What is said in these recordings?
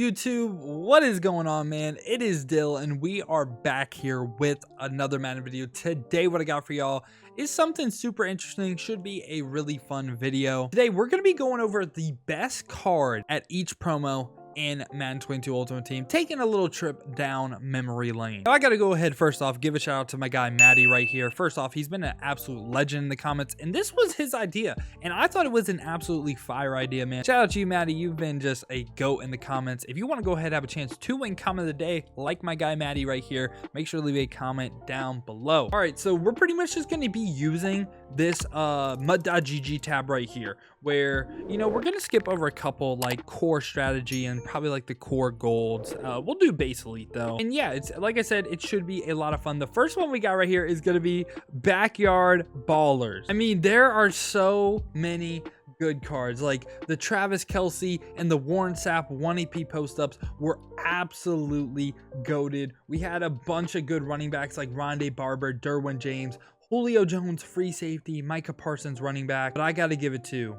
YouTube, what is going on, man? It is Dill, and we are back here with another Madden video. Today, what I got for y'all is something super interesting. Should be a really fun video. Today, we're going to be going over the best card at each promo in Madden 22 Ultimate Team, taking a little trip down memory lane. Now, I got to go ahead first off, give a shout out to my guy Maddie right here. First off, he's been an absolute legend in the comments, and this was his idea, and I thought it was an absolutely fire idea, man. Shout out to you, Maddie. You've been just a goat in the comments. If you want to go ahead and have a chance to win comment of the day, like my guy Maddie right here, make sure to leave a comment down below. All right, so we're pretty much just going to be using this mud.gg tab right here, where, you know, we're going to skip over a couple like core strategy and probably like the core golds. We'll do base elite though, and yeah, it's like I said, it should be a lot of fun. The first one we got right here is going to be backyard ballers. I mean, there are so many good cards, like the Travis Kelsey and the Warren Sapp 1 AP post-ups were absolutely goated. We had a bunch of good running backs like Rondé Barber, Derwin James, Julio Jones, free safety, Micah Parsons, running back, but I got to give it to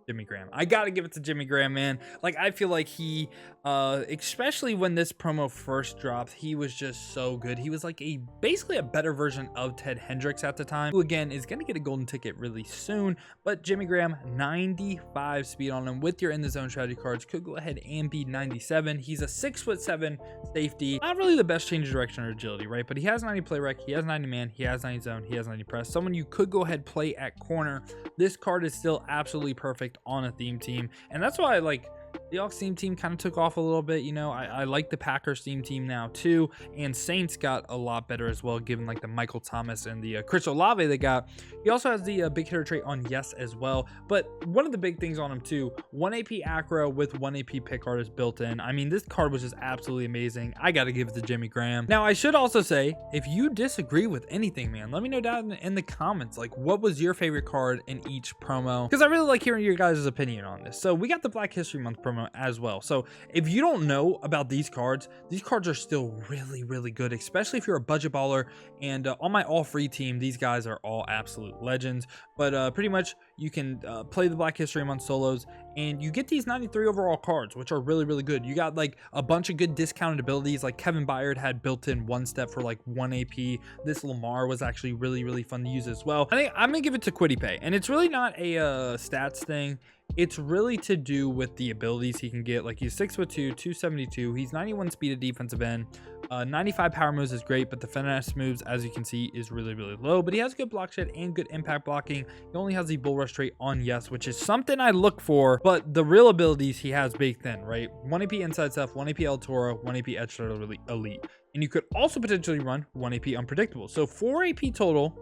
Jimmy Graham. I gotta give it to Jimmy Graham, man. Like, I feel like he, especially when this promo first dropped, he was just so good. He was like basically a better version of Ted Hendricks at the time, who again is gonna get a golden ticket really soon. But Jimmy Graham, 95 speed on him with your in the zone strategy cards, could go ahead and be 97. He's a 6'7" safety. Not really the best change of direction or agility, right? But he has 90 play rec, he has 90 man, he has 90 zone, he has 90 press. Someone you could go ahead play at corner. This card is still absolutely perfect on a theme team, and that's why I like the Seahawks theme team kind of took off a little bit. You know, I like the Packers theme team now too, and Saints got a lot better as well, given like the Michael Thomas and the Chris Olave they got. He also has the big hitter trait on Yes as well, but one of the big things on him too, 1 AP acro with 1 AP pick art is built in. I mean, this card was just absolutely amazing. I got to give it to Jimmy Graham. Now, I should also say, if you disagree with anything, man, let me know down in the comments, like, what was your favorite card in each promo? Because I really like hearing your guys' opinion on this. So we got the Black History Month promo as well. So if you don't know about these cards are still really good, especially if you're a budget baller. And on my all free team, these guys are all absolute legends. But pretty much you can play the Black History Month solos, and you get these 93 overall cards, which are really good. You got like a bunch of good discounted abilities, like Kevin Byard had built-in one step for like 1 AP. This Lamar was actually really fun to use as well. I think I'm gonna give it to Quiddy Pay, and it's really not a stats thing. It's really to do with the abilities he can get. Like, he's 6'2", 272. He's 91 speed at defensive end. 95 power moves is great, but the finesse moves, as you can see, is really low. But he has good block shed and good impact blocking. He only has the bull rush trait on Yes, which is something I look for. But the real abilities he has baked in, right? 1 AP inside stuff, 1 AP El Toro, 1 AP edge starter elite. And you could also potentially run 1 AP unpredictable. So 4 AP total.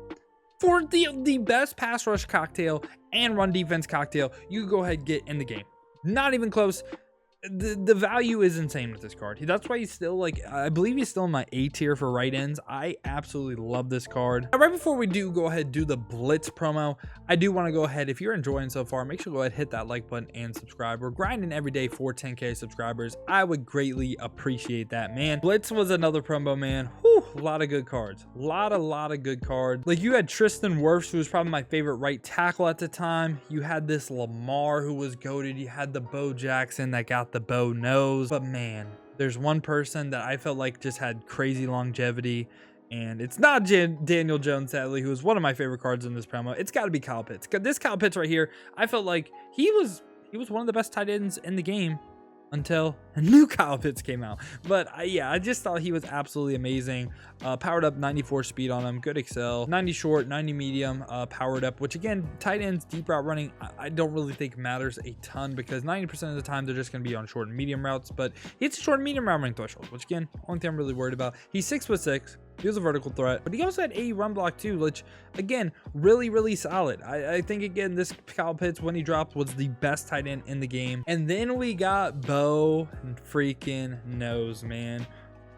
For the best pass rush cocktail and run defense cocktail you could go ahead and get in the game. Not even close. The value is insane with this card. That's why he's still, like, I believe he's still in my A tier for right ends. I absolutely love this card. Now, right before we do go ahead and do the Blitz promo, I do want to go ahead, if you're enjoying so far, make sure to go ahead, hit that like button and subscribe. We're grinding every day for 10K subscribers. I would greatly appreciate that, man. Blitz was another promo, man. Whew, a lot of good cards. A lot of good cards. Like, you had Tristan Wirfs, who was probably my favorite right tackle at the time. You had this Lamar, who was goated. You had the Bo Jackson that got the bow nose. But man, there's one person that I felt like just had crazy longevity, and it's not Daniel Jones, sadly, who is one of my favorite cards in this promo. It's got to be Kyle Pitts. This Kyle Pitts right here, I felt like he was one of the best tight ends in the game until a new Kyle Pitts came out. But yeah, I just thought he was absolutely amazing. Powered up, 94 speed on him, good excel, 90 short, 90 medium, powered up, which again, tight ends, deep route running, I don't really think matters a ton, because 90% of the time they're just going to be on short and medium routes. But it's short and medium route running threshold, which again, only thing I'm really worried about. He's 6'6". He was a vertical threat, but he also had a run block too, which again, really solid. I think again, this Kyle Pitts, when he dropped, was the best tight end in the game. And then we got Bo freaking Nose, man.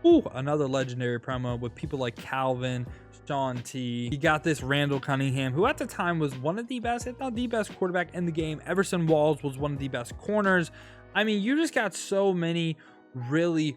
Ooh, another legendary promo with people like Calvin, Sean T. You got this Randall Cunningham, who at the time was one of the best, if not the best quarterback in the game. Everson Walls was one of the best corners. I mean, you just got so many really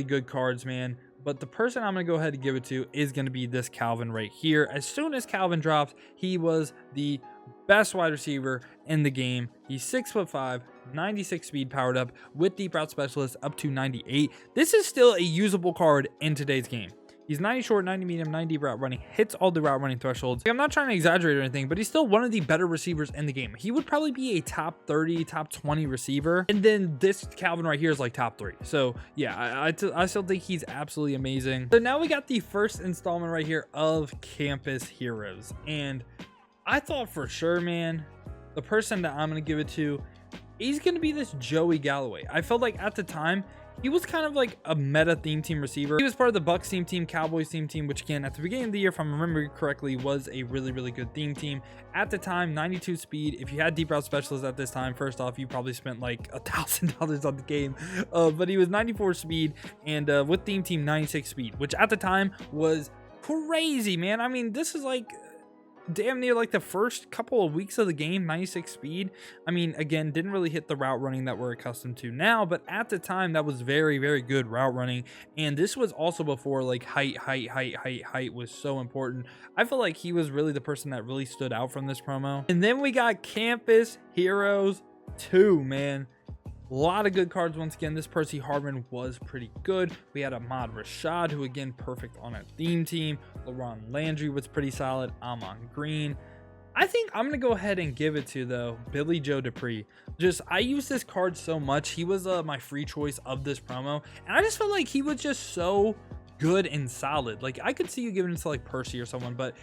good cards, man. But the person I'm going to go ahead and give it to is going to be this Calvin right here. As soon as Calvin dropped, he was the best wide receiver in the game. He's 6'5", 96 speed powered up with deep route specialist up to 98. This is still a usable card in today's game. He's 90 short, 90 medium, 90 deep route running, hits all the route running thresholds. I'm not trying to exaggerate or anything, but he's still one of the better receivers in the game. He would probably be a top 30, top 20 receiver. And then this Calvin right here is like top 3. So yeah, I still think he's absolutely amazing. So now we got the first installment right here of Campus Heroes. And I thought for sure, man, the person that I'm going to give it to, he's going to be this Joey Galloway. I felt like at the time, he was kind of like a meta theme team receiver. He was part of the Bucs theme team, Cowboys theme team, which again, at the beginning of the year, if I'm remembering correctly, was a really, really good theme team. At the time, 92 speed. If you had deep route specialists at this time, first off, you probably spent like $1,000 on the game. But he was 94 speed and with theme team, 96 speed, which at the time was crazy, man. I mean, this is like damn near like the first couple of weeks of the game. 96 speed. I mean, again, didn't really hit the route running that we're accustomed to now, but at the time that was very, very good route running. And this was also before like height was so important. I feel like he was really the person that really stood out from this promo. And then we got Campus Heroes 2, man. A lot of good cards once again. This Percy Harvin was pretty good. We had Ahmad Rashad, who again, perfect on a theme team. LaRon Landry was pretty solid. Amon Green. I think I'm going to go ahead and give it to, though, Billy Joe Dupree. I use this card so much. He was my free choice of this promo. And I just felt like he was just so good and solid. Like, I could see you giving it to like Percy or someone, but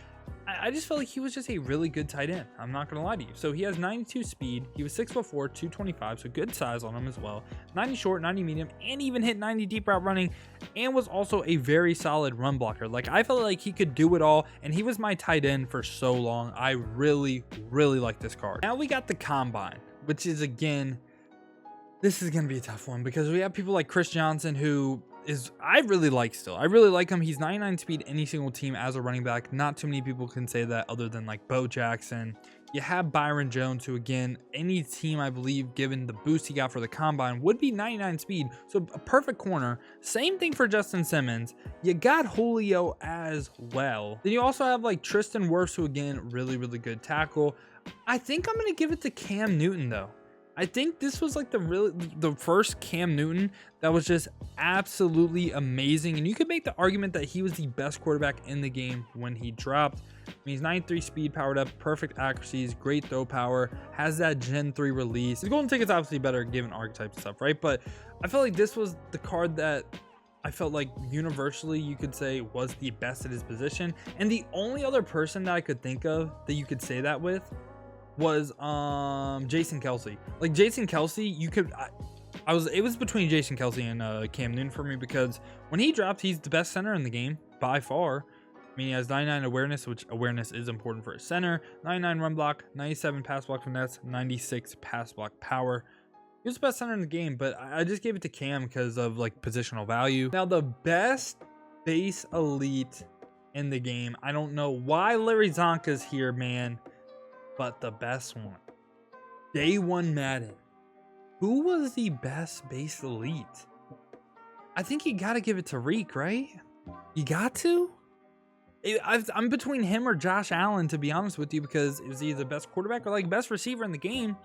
I just felt like he was just a really good tight end. I'm not going to lie to you. So he has 92 speed. He was 6'4", 225, so good size on him as well. 90 short, 90 medium, and even hit 90 deep route running, and was also a very solid run blocker. Like, I felt like he could do it all, and he was my tight end for so long. I really, really like this card. Now we got the Combine, which is, again, this is going to be a tough one because we have people like Chris Johnson, who I really like still. I really like him. He's 99 speed any single team as a running back. Not too many people can say that other than like Bo Jackson. You have Byron Jones, who again, any team I believe given the boost he got for the Combine would be 99 speed. So a perfect corner. Same thing for Justin Simmons. You got Julio as well. Then you also have like Tristan Wirfs, who again, really, really good tackle. I think I'm going to give it to Cam Newton though. I think this was like the first Cam Newton that was just absolutely amazing. And you could make the argument that he was the best quarterback in the game when he dropped. I mean, he's 93 speed powered up, perfect accuracies, great throw power, has that Gen 3 release. The golden ticket's obviously better given archetypes and stuff, right? But I felt like this was the card that I felt like universally you could say was the best at his position. And the only other person that I could think of that you could say that with was Jason Kelsey. Like Jason Kelsey, you could it was between Jason Kelsey and Cam Newton for me, because when he dropped, he's the best center in the game by far. I mean, he has 99 awareness, which awareness is important for a center, 99 run block, 97 pass block finesse, 96 pass block power. He was the best center in the game, but I just gave it to Cam because of like positional value. Now the best base elite in the game, I don't know why Larry Zonka's here, man, but the best one, Day 1 Madden. Who was the best base elite? I think you got to give it to Reek, right? You got to? I'm between him or Josh Allen, to be honest with you, because it was either the best quarterback or like best receiver in the game.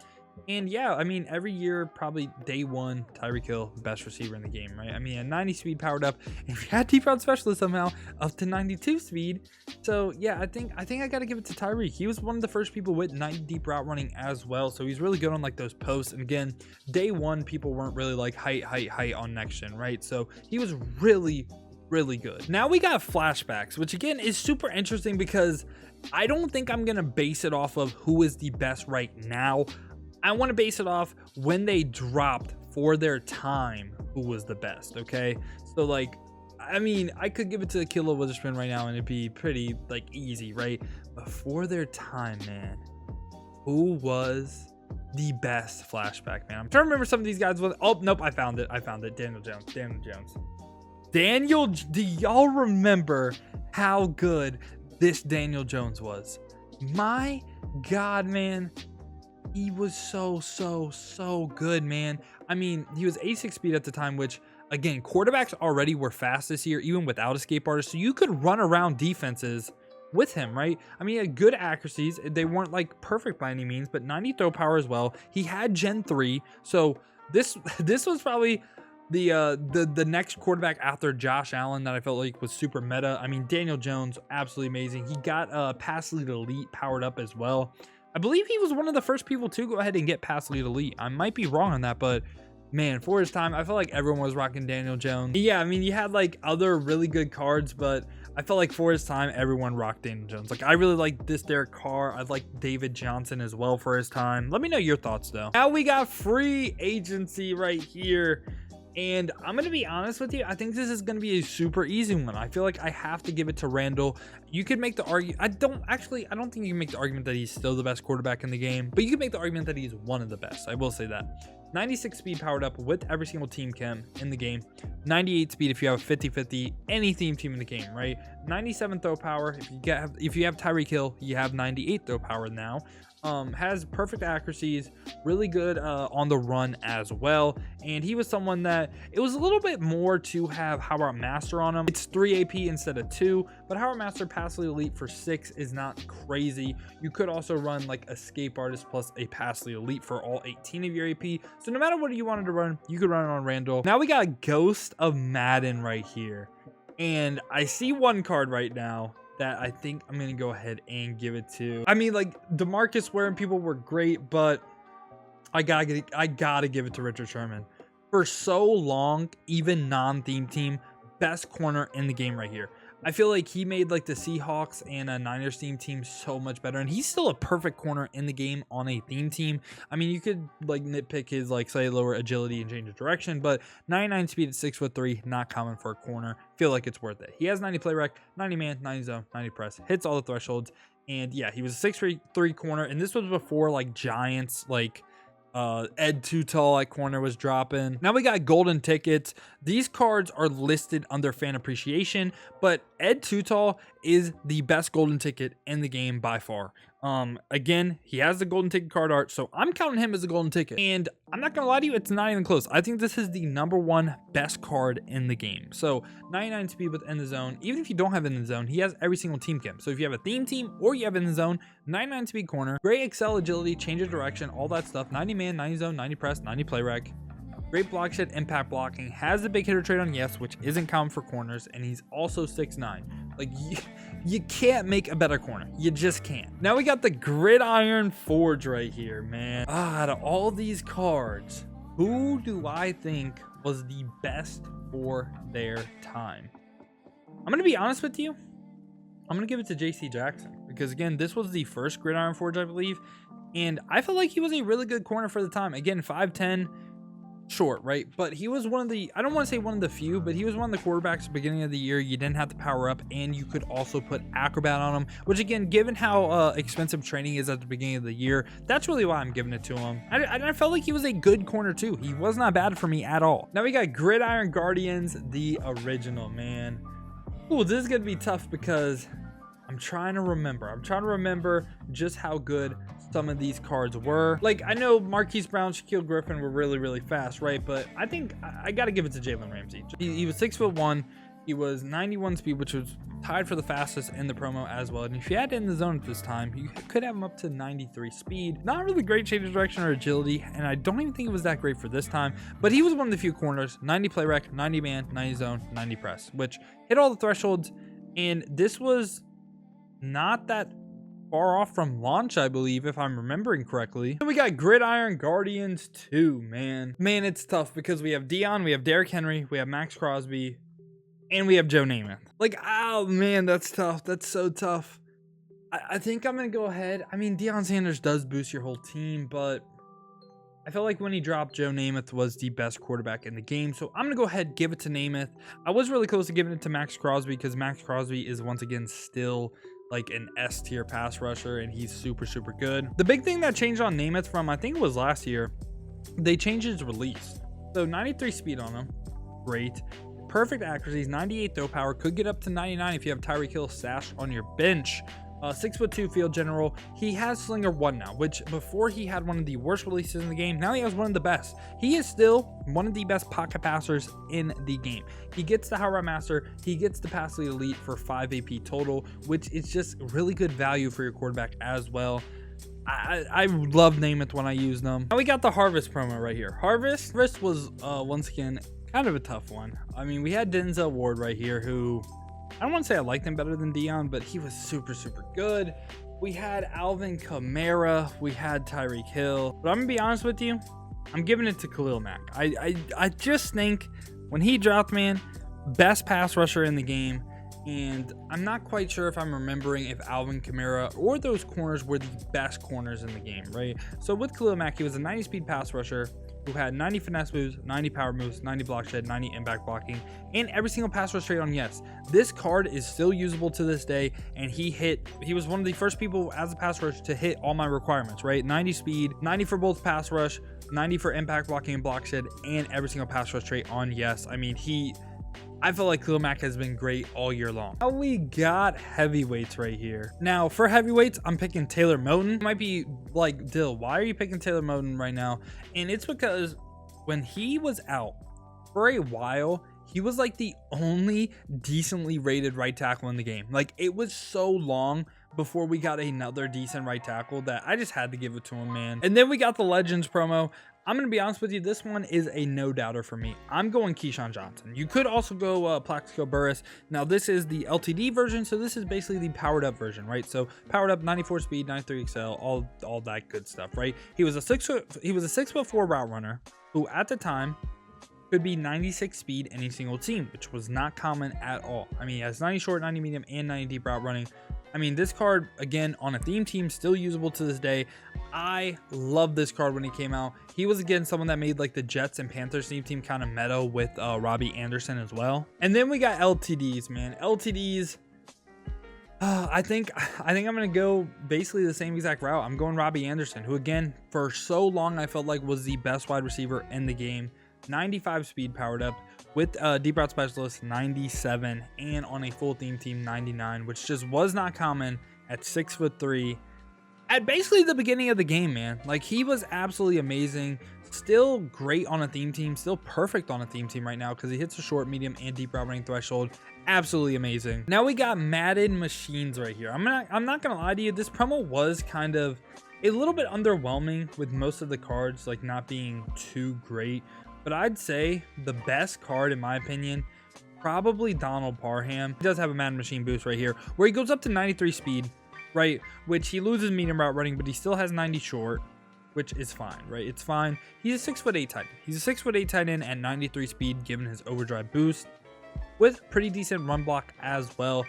And yeah, I mean, every year, probably day one, Tyreek Hill, best receiver in the game, right? I mean, at 90 speed powered up, and we had deep route specialist somehow up to 92 speed. So yeah, I think I got to give it to Tyreek. He was one of the first people with 90 deep route running as well. So he's really good on like those posts. And again, day one, people weren't really like height on next gen, right? So he was really good. Now we got flashbacks, which again is super interesting because I don't think I'm going to base it off of who is the best right now. I want to base it off when they dropped for their time, who was the best, okay? So, like, I mean, I could give it to Kilo Witherspoon right now and it'd be pretty, like, easy, right? But for their time, man, who was the best flashback, man? I'm trying to remember some of these guys. Oh, nope, I found it. Daniel Jones. Do y'all remember how good this Daniel Jones was? My God, man. He was so good, man. I mean, he was 86 speed at the time, which, again, quarterbacks already were fast this year, even without escape artists. So you could run around defenses with him, right? I mean, he had good accuracies. They weren't like perfect by any means, but 90 throw power as well. He had Gen 3. So this was probably the next quarterback after Josh Allen that I felt like was super meta. I mean, Daniel Jones, absolutely amazing. He got pass lead elite powered up as well. I believe he was one of the first people to go ahead and get pass lead elite. I might be wrong on that, but man, for his time, I felt like everyone was rocking Daniel Jones. Yeah, I mean, you had like other really good cards, but I felt like for his time, everyone rocked Daniel Jones. Like, I really like this Derek Carr. I like David Johnson as well for his time. Let me know your thoughts though. Now we got free agency right here. And I'm going to be honest with you. I think this is going to be a super easy one. I feel like I have to give it to Randall. You could make the argument. I don't think you can make the argument that he's still the best quarterback in the game, but you can make the argument that he's one of the best. I will say that. 96 speed powered up with every single team chem in the game. 98 speed if you have a 50-50 any team in the game, right? 97 throw power. If you have Tyreek Hill, you have 98 throw power now. Has perfect accuracies, really good on the run as well. And he was someone that it was a little bit more to have How About Master on him. It's 3 AP instead of 2, but How About Master Pass Lead Elite for 6 is not crazy. You could also run like Escape Artist plus a Pass Lead Elite for all 18 of your AP. So no matter what you wanted to run, you could run it on Randall. Now we got a Ghost of Madden right here. And I see one card right now that I think I'm gonna go ahead and give it to. I mean, like, DeMarcus Ware and people were great, but I gotta give it to Richard Sherman. For so long, even non-theme team, best corner in the game right here. I feel like he made like the Seahawks and a Niners team so much better, and he's still a perfect corner in the game on a theme team. I mean, you could like nitpick his like say lower agility and change of direction, but 99 speed at 6'3", not common for a corner. Feel like it's worth it. He has 90 play rec, 90 man, 90 zone, 90 press, hits all the thresholds, and yeah, he was a 6'3" corner, and this was before like Giants like Ed Too Tall at corner was dropping. Now we got golden tickets. These cards are listed under fan appreciation, but Ed Too Tall is the best golden ticket in the game by far. Again, he has the golden ticket card art, so I'm counting him as a golden ticket. And I'm not gonna lie to you, it's not even close. I think this is the #1 best card in the game. So 99 speed with in the zone. Even if you don't have in the zone, he has every single team chem. So if you have a theme team or you have in the zone, 99 speed corner, great excel agility, change of direction, all that stuff. 90 man, 90 zone, 90 press, 90 play rec. Great block shed, impact blocking, has the big hitter trade on yes, which isn't common for corners, and he's also 6'9". Like, you can't make a better corner. You just can't. Now we got the Gridiron Forge right here, man. Out of all these cards, who do I think was the best for their time? I'm going to be honest with you. I'm going to give it to JC Jackson, because again, this was the first Gridiron Forge, I believe, and I felt like he was a really good corner for the time. Again, 5'10", short, right? But he was one of the, I don't want to say one of the few, but he was one of the quarterbacks at the beginning of the year. You didn't have to power up, and you could also put acrobat on him, which again, given how expensive training is at the beginning of the year, that's really why I'm giving it to him. I felt like he was a good corner too. He was not bad for me at all. Now we got Gridiron Guardians, the original, man. Ooh, this is gonna be tough because I'm trying to remember just how good some of these cards were. Like, I know Marquise Brown, Shaquille Griffin were really, really fast, right? But I think I got to give it to Jalen Ramsey. He was 6'1". He was 91 speed, which was tied for the fastest in the promo as well. And if you had it in the zone at this time, you could have him up to 93 speed. Not really great change of direction or agility, and I don't even think it was that great for this time. But he was one of the few corners, 90 play rec, 90 man, 90 zone, 90 press, which hit all the thresholds. And this was not that far off from launch, I believe, if I'm remembering correctly. And we got Gridiron Guardians 2, man. Man, it's tough because we have Dion, we have Derrick Henry, we have Max Crosby, and we have Joe Namath. Like, oh man, that's tough. That's so tough. I think I'm gonna go ahead. I mean, Deion Sanders does boost your whole team, but I felt like when he dropped, Joe Namath was the best quarterback in the game. So I'm gonna go ahead and give it to Namath. I was really close to giving it to Max Crosby because Max Crosby is once again still like an S tier pass rusher, and he's super, super good. The big thing that changed on Namath from, I think it was last year, they changed his release. So 93 speed on him, great. Perfect accuracies, 98 throw power, could get up to 99 if you have Tyreek Hill stashed on your bench. 6'2" field general. He has Slinger 1 now, which before he had one of the worst releases in the game. Now he has one of the best. He is still one of the best pocket passers in the game. He gets the High Route Master. He gets the Pass Lead Elite for 5 AP total, which is just really good value for your quarterback as well. I love Namath when I use them. Now we got the Harvest promo right here. Harvest was once again kind of a tough one. I mean, we had Denzel Ward right here, who I don't want to say I liked him better than Dion, but he was super good. We had Alvin Kamara, we had Tyreek Hill, but I'm gonna be honest with you, I'm giving it to Khalil Mack. I just think when he dropped, man, best pass rusher in the game. And I'm not quite sure if I'm remembering if Alvin Kamara or those corners were the best corners in the game, right? So with Khalil Mack, he was a 90 speed pass rusher who had 90 finesse moves, 90 power moves, 90 block shed, 90 impact blocking, and every single pass rush trade on yes. This card is still usable to this day, and he was one of the first people as a pass rush to hit all my requirements, right? 90 speed, 90 for both pass rush, 90 for impact blocking and block shed, and every single pass rush trait on yes. I mean, I feel like Khalil Mack has been great all year long. Now we got heavyweights right here. Now for heavyweights, I'm picking Taylor Moton. You might be like, Dill, why are you picking Taylor Moton right now? And it's because when he was out for a while, he was like the only decently rated right tackle in the game. Like, it was so long before we got another decent right tackle that I just had to give it to him, man. And then we got the Legends promo. I'm going to be honest with you, this one is a no-doubter for me. I'm going Keyshawn Johnson. You could also go Plaxico Burress. Now, this is the LTD version, so this is basically the powered-up version, right? So, powered up, 94 speed, 93 excel, all that good stuff, right? He was a 6'4" route runner who, at the time, could be 96 speed any single team, which was not common at all. I mean, he has 90 short, 90 medium, and 90 deep route running. I mean, this card, again, on a theme team, still usable to this day. I love this card when he came out. He was, again, someone that made, like, the Jets and Panthers theme team kind of meta with Robbie Anderson as well. And then we got LTDs, man. LTDs, I think I'm going to go basically the same exact route. I'm going Robbie Anderson, who, again, for so long I felt like was the best wide receiver in the game. 95 speed powered up with deep route specialist 97, and on a full theme team 99, which just was not common at 6'3" at basically the beginning of the game, man. Like, he was absolutely amazing. Still great on a theme team, still perfect on a theme team right now because he hits the short, medium, and deep route running threshold. Absolutely amazing. Now we got Madden machines right here. I'm not gonna lie to you, this promo was kind of a little bit underwhelming with most of the cards like not being too great. But I'd say the best card, in my opinion, probably Donald Parham. He does have a Madden machine boost right here, where he goes up to 93 speed, right? Which he loses medium route running, but he still has 90 short, which is fine, right? It's fine. He's a 6'8" tight end. He's a 6'8" tight end at 93 speed, given his overdrive boost, with pretty decent run block as well.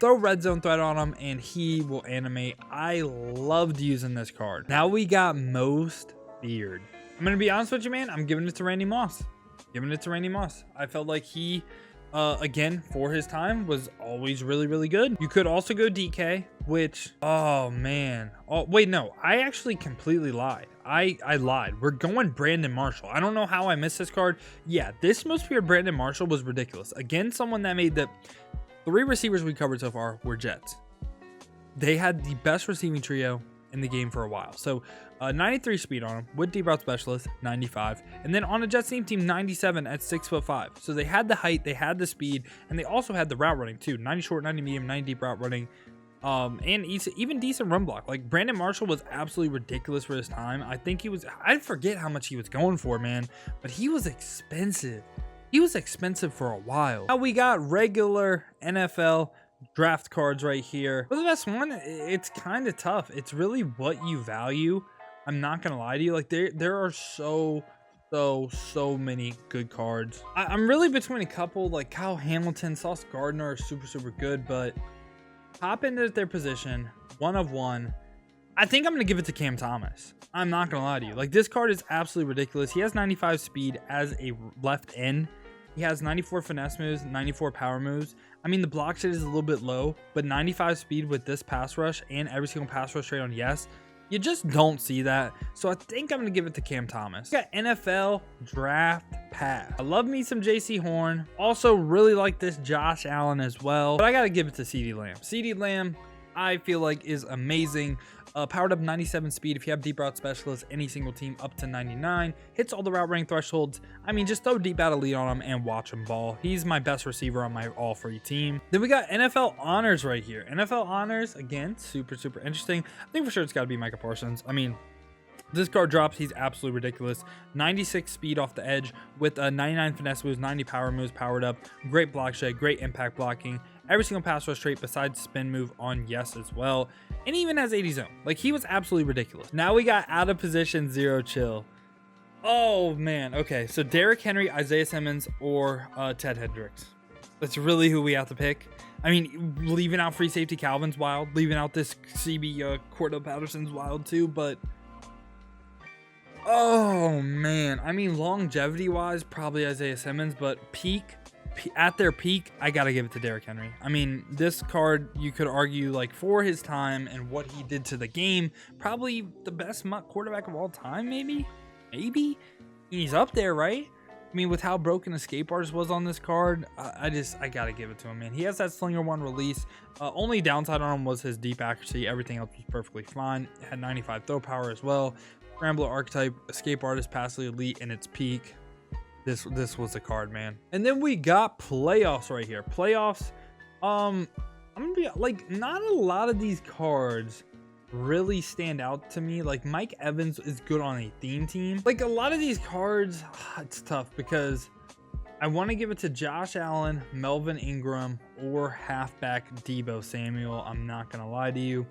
Throw red zone threat on him, and he will animate. I loved using this card. Now we got most feared. I'm going to be honest with you, man. I'm giving it to Randy Moss. I felt like he, again, for his time, was always really good. You could also go DK, which, oh, man. Oh, wait, no. I actually completely lied. I lied. We're going Brandon Marshall. I don't know how I missed this card. Yeah, this most feared Brandon Marshall was ridiculous. Again, someone that made the 3 receivers we covered so far were Jets. They had the best receiving trio in the game for a while. So 93 speed on him with deep route specialist 95, and then on a Jets team 97 at 6'5". So they had the height, they had the speed, and they also had the route running too. 90 short, 90 medium, 90 deep route running, and even decent run block. Like, Brandon Marshall was absolutely ridiculous for his time. I forget how much he was going for, man, but he was expensive. He was expensive for a while. Now we got regular NFL draft cards right here. For the best one, it's kind of tough. It's really what you value. I'm not gonna lie to you. Like, there are so many good cards. I'm really between a couple. Like, Kyle Hamilton, Sauce Gardner are super good, but hop into their position, 1 of 1. I think I'm gonna give it to Cam Thomas. I'm not gonna lie to you. Like, this card is absolutely ridiculous. He has 95 speed as a left end. He has 94 finesse moves, 94 power moves. I mean, the block shed is a little bit low, but 95 speed with this pass rush and every single pass rush trade on yes, you just don't see that. So I think I'm going to give it to Cam Thomas. We got NFL Draft Pass. I love me some JC Horn. Also really like this Josh Allen as well. But I got to give it to CeeDee Lamb. CeeDee Lamb, I feel like is amazing. Powered up 97 speed. If you have deep route specialist, any single team up to 99. Hits all the route running thresholds. I mean, just throw deep out of lead on him and watch him ball. He's my best receiver on my all free team. Then we got NFL honors right here. NFL honors, again, super interesting. I think for sure it's got to be Micah Parsons. I mean, this card drops, he's absolutely ridiculous. 96 speed off the edge with 99 finesse moves, 90 power moves powered up. Great block shed, great impact blocking. Every single pass rush trait besides spin move on yes as well. And he even has 80 zone. Like, he was absolutely ridiculous. Now we got out of position, zero chill. Oh, man. Okay, so Derrick Henry, Isaiah Simmons, or Ted Hendricks. That's really who we have to pick. I mean, leaving out free safety Calvin's wild. Leaving out this CB Cordell Patterson's wild too, but... Oh, man. I mean, longevity-wise, probably Isaiah Simmons, but at their peak, I got to give it to Derrick Henry. I mean, this card, you could argue, like, for his time and what he did to the game, probably the best quarterback of all time, maybe? Maybe? He's up there, right? I mean, with how broken Escape Artist was on this card, I got to give it to him, man. He has that Slinger 1 release. Only downside on him was his deep accuracy. Everything else was perfectly fine. Had 95 throw power as well. Scrambler archetype, Escape Artist, Passively Elite in its peak. This was the card, man. And then we got playoffs right here. Playoffs. I'm gonna be like, not a lot of these cards really stand out to me. Like, Mike Evans is good on a theme team. Like, a lot of these cards, it's tough because I want to give it to Josh Allen, Melvin Ingram, or halfback Deebo Samuel. I'm not gonna lie to you.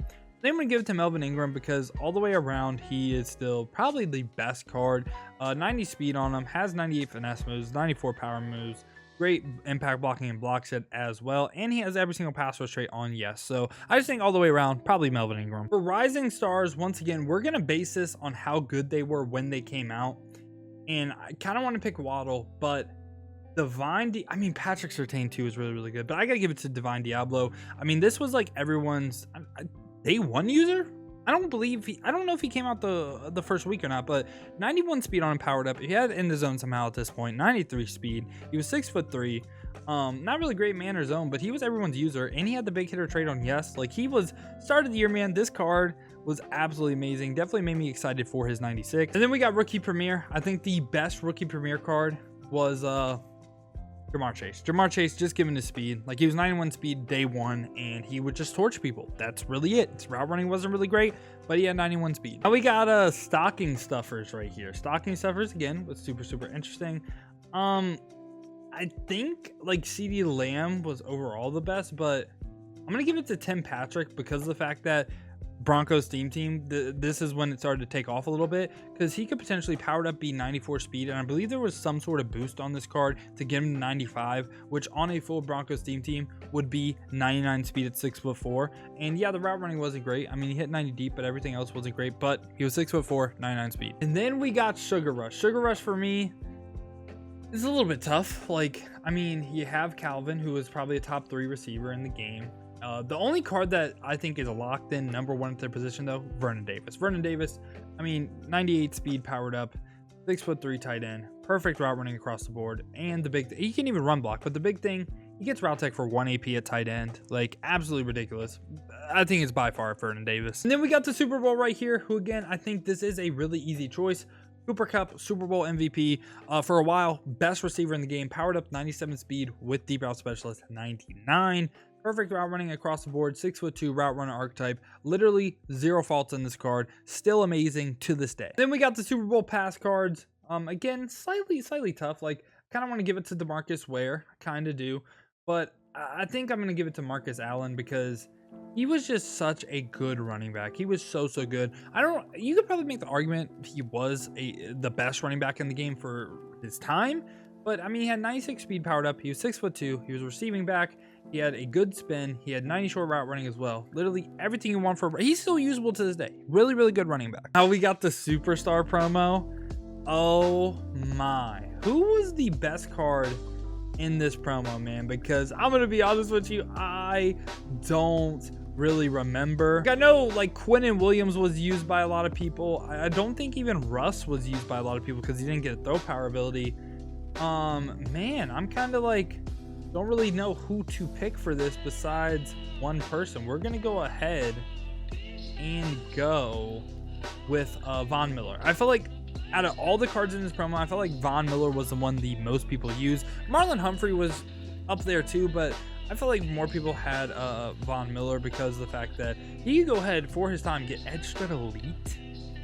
I'm going to give it to Melvin Ingram because all the way around, he is still probably the best card. 90 speed on him, has 98 finesse moves, 94 power moves, great impact blocking and block set as well, and he has every single pass rush trait on yes. So I just think all the way around, probably Melvin Ingram. For Rising Stars, once again, we're going to base this on how good they were when they came out, and I kind of want to pick Waddle, but I mean, Patrick Surtain too is really good, but I got to give it to Divine Diablo. I mean, this was like everyone's... Day one user? I don't know if he came out the first week or not, but 91 speed on him powered up. He had in the zone somehow at this point. 93 speed. He was 6'3". Not really great man or zone, but he was everyone's user, and he had the big hitter trait on yes. Like, he was start of the year, man. This card was absolutely amazing. Definitely made me excited for his 96. And then we got Rookie Premier. I think the best Rookie Premier card was Jamar Chase. Jamar Chase, just given his speed. Like, he was 91 speed day one, and he would just torch people. That's really it. His route running wasn't really great, but he had 91 speed. Now we got Stocking Stuffers right here. Stocking Stuffers, again, was super interesting. I think, like, CeeDee Lamb was overall the best, but I'm going to give it to Tim Patrick because of the fact that Broncos team, this is when it started to take off a little bit, because he could potentially powered up be 94 speed, and I believe there was some sort of boost on this card to get him to 95, which on a full Broncos team would be 99 speed at 6'4". And yeah, the route running wasn't great. I mean, he hit 90 deep, but everything else wasn't great, but he was 6'4", 99 speed. And then we got Sugar Rush. Sugar Rush for me is a little bit tough. Like, I mean, you have Calvin, who is probably a top 3 receiver in the game. The only card that I think is a locked in number 1 at their position, though, Vernon Davis. Vernon Davis, I mean, 98 speed powered up, 6'3" tight end, perfect route running across the board, and he can even run block, but the big thing, he gets route tech for 1 AP at tight end. Like, absolutely ridiculous. I think it's by far Vernon Davis. And then we got the Super Bowl right here, who, again, I think this is a really easy choice. Cooper Kupp, Super Bowl MVP, for a while, best receiver in the game, powered up 97 speed with deep route specialist 99. Perfect route running across the board, 6'2" route runner archetype, literally 0 faults in this card, still amazing to this day. Then we got the Super Bowl pass cards. Again, slightly tough. Like, kind of want to give it to DeMarcus Ware, kind of do, but I think I'm going to give it to Marcus Allen because he was just such a good running back. He was so good. You could probably make the argument he was the best running back in the game for his time, but I mean, he had 96 speed powered up. He was 6'2". He was receiving back. He had a good spin. He had 90 short route running as well. Literally everything you want he's still usable to this day. Really good running back. Now we got the Superstar promo. Oh my. Who was the best card in this promo, man? Because I'm going to be honest with you, I don't really remember. I know, like, Quinnen Williams was used by a lot of people. I don't think even Russ was used by a lot of people because he didn't get a throw power ability. Man, I'm kind of like... don't really know who to pick for this besides one person. We're going to go ahead and go with Von Miller. I feel like out of all the cards in this promo, I felt like Von Miller was the one the most people used. Marlon Humphrey was up there too, but I feel like more people had Von Miller because of the fact that he could go ahead for his time, get edge spread elite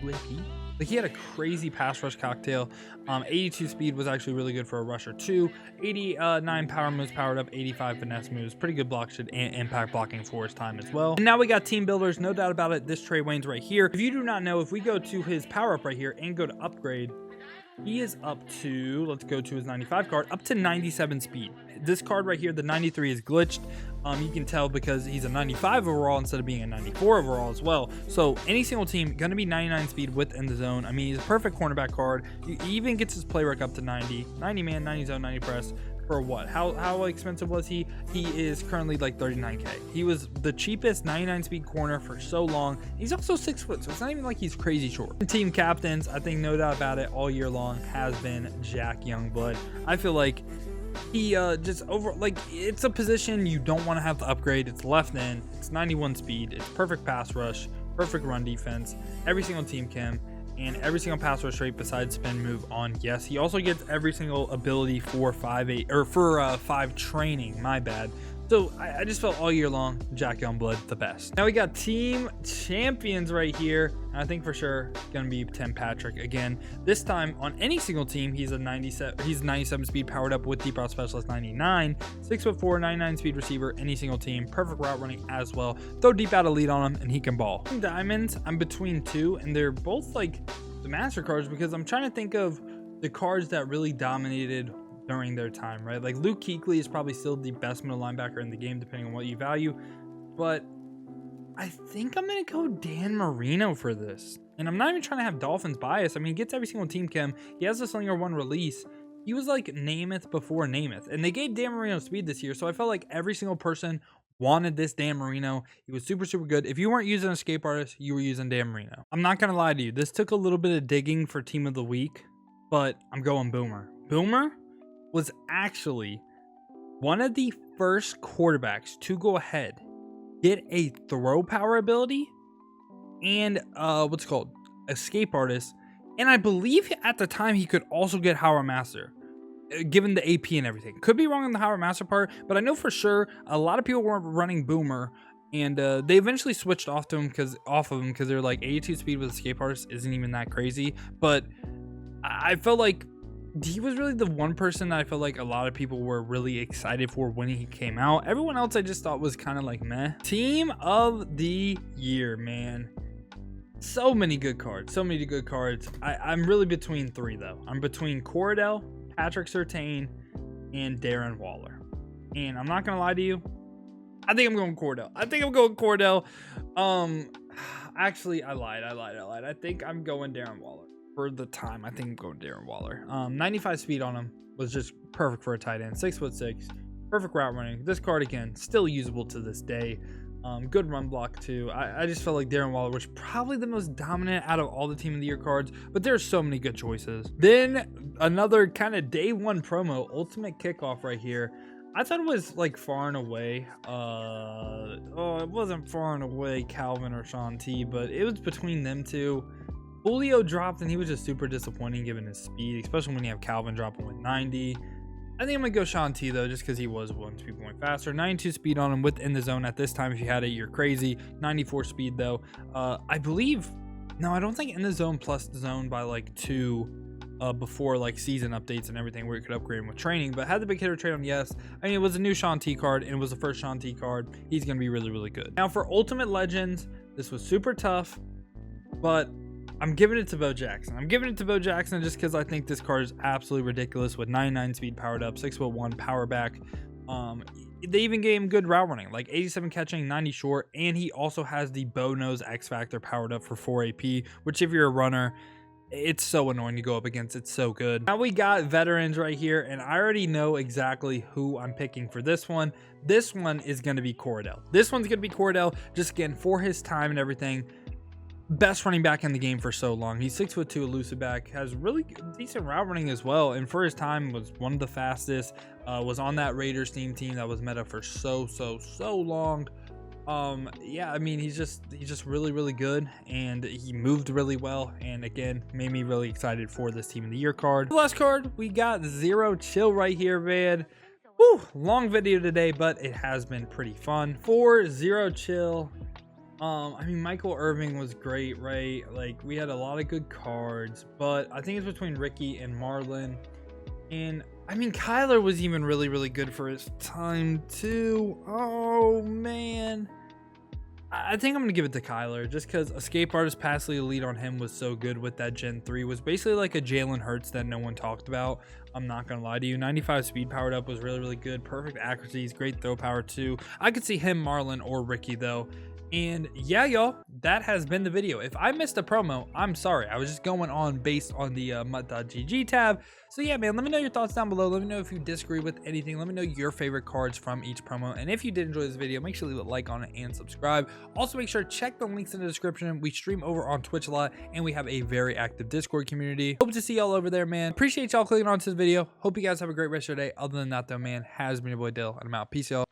UAP. Like, he had a crazy pass rush cocktail. 82 speed was actually really good for a rusher too. 89 power moves powered up, 85 finesse moves. Pretty good block shit and impact blocking for his time as well. And now we got team builders, no doubt about it. This Trey Wayne's right here. If you do not know, if we go to his power up right here and go to upgrade, he is up to, let's go to his 95 card, up to 97 speed. This card right here, the 93 is glitched. You can tell because he's a 95 overall instead of being a 94 overall as well. So any single team gonna be 99 speed within the zone. I mean, he's a perfect cornerback card. He even gets his play work up to 90 man, 90 zone, 90 press. For what? How expensive was he? He is currently like 39k. He was the cheapest 99 speed corner for so long. He's also 6 foot, so it's not even like he's crazy short. Team captains, I think no doubt about it, all year long has been Jack Youngblood. I feel like he just over, like, it's a position you don't want to have to upgrade. It's left end, it's 91 speed, it's perfect pass rush, perfect run defense. Every single team can. And every single pass rush rate besides spin move on. Yes, he also gets every single ability for 5-8 or for 5 training. My bad. So I just felt all year long Jack Youngblood the best. Now we got team champions right here. I think for sure gonna be Tim Patrick again. This time on any single team, he's a 97. He's 97 speed powered up with deep route specialist 99, 6'4", 99 speed receiver. Any single team, perfect route running as well. Throw deep out elite on him and he can ball. Diamonds, I'm between two, and they're both like the master cards because I'm trying to think of the cards that really dominated during their time, right? Like Luke Kuechly is probably still the best middle linebacker in the game, depending on what you value. But I think I'm going to go Dan Marino for this. And I'm not even trying to have Dolphins bias. I mean, he gets every single team chem. He has a Slinger 1 release. He was like Namath before Namath. And they gave Dan Marino speed this year. So I felt like every single person wanted this Dan Marino. He was super, super good. If you weren't using Escape Artist, you were using Dan Marino. I'm not going to lie to you. This took a little bit of digging for Team of the Week. But I'm going Boomer. Boomer was actually one of the first quarterbacks to go ahead, get a throw power ability and what's it called, Escape Artist, and I believe at the time he could also get Howard Master, given the AP and everything. Could be wrong on the Howard Master part, but I know for sure a lot of people were running Boomer, and they eventually switched off of him because they're like 82 speed with Escape Artist isn't even that crazy. But I felt like he was really the one person that I felt like a lot of people were really excited for when he came out. Everyone else I just thought was kind of like meh. Team of the year, man. So many good cards. So many good cards. I'm really between three, though. I'm between Cordell, Patrick Surtain, and Darren Waller. And I'm not going to lie to you. I think I'm going Cordell. Actually, I lied. I think I'm going Darren Waller. For the time, I think I'm going Darren Waller. 95 speed on him was just perfect for a tight end. 6'6", perfect route running. This card again, still usable to this day. Good run block too. I just felt like Darren Waller was probably the most dominant out of all the Team of the Year cards, but there's so many good choices. Then another kind of day one promo, Ultimate Kickoff right here. I thought it was like far and away. It wasn't far and away Calvin or Sean T, but it was between them two. Julio dropped and he was just super disappointing given his speed, especially when you have Calvin dropping with 90. I think I'm gonna go Sean T though, just because he was willing to be going faster. 92 speed on him within the zone at this time. If you had it, you're crazy. 94 speed though. I believe, no, I don't think in the zone plus the zone by like 2 before like season updates and everything where you could upgrade him with training. But had the big hitter trade on, yes. I mean, it was a new Sean T card and it was the first Sean T card. He's gonna be really, really good. Now for Ultimate Legends, this was super tough, but I'm giving it to Bo Jackson. Just because I think this card is absolutely ridiculous with 99 speed powered up, 6'1" power back. They even gave him good route running, like 87 catching, 90 short, and he also has the Bo Nose X Factor powered up for 4 AP, which if you're a runner, it's so annoying to go up against. It's so good. Now we got veterans right here, and I already know exactly who I'm picking for this one. This one is going to be Cordell. Just again, for his time and everything. best running back in the game for so long. He's 6'2", elusive back, has really decent route running as well, and for his time was one of the fastest. Was on that Raiders team that was meta for so long. Yeah, I mean, he's just really good, and he moved really well, and again made me really excited for this team of the year card. The last card we got, Zero Chill right here, man. Woo, long video today, but it has been pretty fun. For Zero Chill, I mean, Michael Irving was great, right? Like, we had a lot of good cards, but I think it's between Ricky and Marlon. And I mean, Kyler was even really good for his time too. Oh man, I think I'm gonna give it to Kyler just because Escape Artist Passively Elite on him was so good with that Gen 3. Was basically like a Jalen Hurts that no one talked about. I'm not gonna lie to you. 95 speed powered up was really good. Perfect accuracies, great throw power too. I could see him, Marlon, or Ricky though. And yeah, y'all, that has been the video. If I missed a promo, I'm sorry. I was just going on based on the mut.gg tab. So yeah, man, let me know your thoughts down below. Let me know if you disagree with anything. Let me know your favorite cards from each promo. And if you did enjoy this video, make sure to leave a like on it and subscribe. Also, make sure to check the links in the description. We stream over on Twitch a lot, and we have a very active Discord community. Hope to see y'all over there, man. Appreciate y'all clicking on to this video. Hope you guys have a great rest of your day. Other than that, though, man, has been your boy Dill, and I'm out. Peace, y'all.